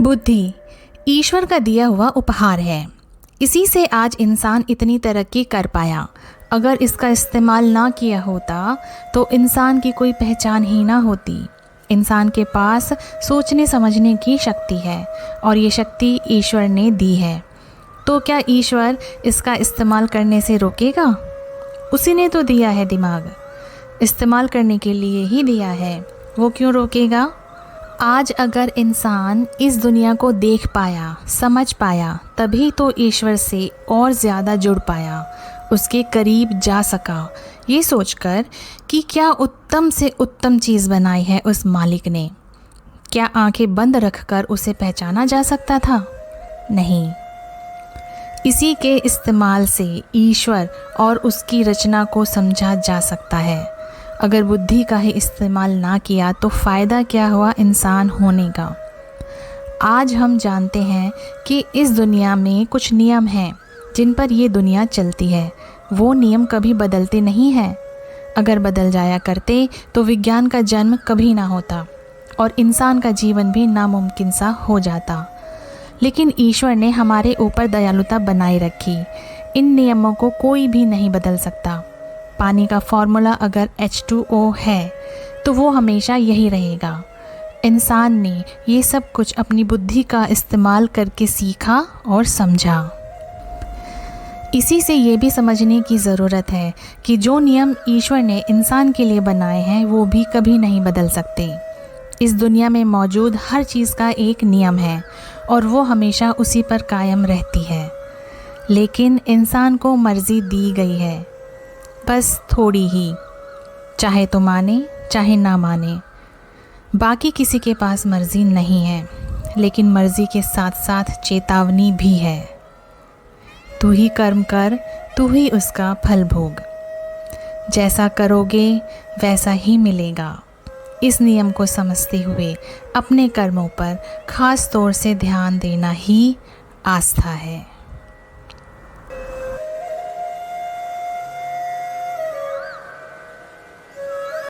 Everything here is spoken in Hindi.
बुद्धि ईश्वर का दिया हुआ उपहार है। इसी से आज इंसान इतनी तरक्की कर पाया। अगर इसका इस्तेमाल ना किया होता तो इंसान की कोई पहचान ही ना होती। इंसान के पास सोचने समझने की शक्ति है और ये शक्ति ईश्वर ने दी है। तो क्या ईश्वर इसका इस्तेमाल करने से रोकेगा? उसी ने तो दिया है दिमाग, इस्तेमाल करने के लिए ही दिया है। वो क्यों रोकेगा? आज अगर इंसान इस दुनिया को देख पाया, समझ पाया, तभी तो ईश्वर से और ज़्यादा जुड़ पाया, उसके करीब जा सका, ये सोचकर कि क्या उत्तम से उत्तम चीज़ बनाई है उस मालिक ने। क्या आंखें बंद रखकर उसे पहचाना जा सकता था? नहीं। इसी के इस्तेमाल से ईश्वर और उसकी रचना को समझा जा सकता है। अगर बुद्धि का ही इस्तेमाल ना किया तो फ़ायदा क्या हुआ इंसान होने का। आज हम जानते हैं कि इस दुनिया में कुछ नियम हैं जिन पर ये दुनिया चलती है। वो नियम कभी बदलते नहीं हैं। अगर बदल जाया करते तो विज्ञान का जन्म कभी ना होता और इंसान का जीवन भी नामुमकिन सा हो जाता। लेकिन ईश्वर ने हमारे ऊपर दयालुता बनाए रखी। इन नियमों को कोई भी नहीं बदल सकता। पानी का फॉर्मूला अगर H2O है तो वो हमेशा यही रहेगा। इंसान ने ये सब कुछ अपनी बुद्धि का इस्तेमाल करके सीखा और समझा। इसी से ये भी समझने की ज़रूरत है कि जो नियम ईश्वर ने इंसान के लिए बनाए हैं वो भी कभी नहीं बदल सकते। इस दुनिया में मौजूद हर चीज़ का एक नियम है और वो हमेशा उसी पर कायम रहती है। लेकिन इंसान को मर्ज़ी दी गई है, बस थोड़ी ही, चाहे तो माने चाहे ना माने। बाकी किसी के पास मर्ज़ी नहीं है, लेकिन मर्ज़ी के साथ साथ चेतावनी भी है। तू ही कर्म कर, तू ही उसका फल भोग। जैसा करोगे वैसा ही मिलेगा। इस नियम को समझते हुए अपने कर्मों पर खास तौर से ध्यान देना ही आस्था है।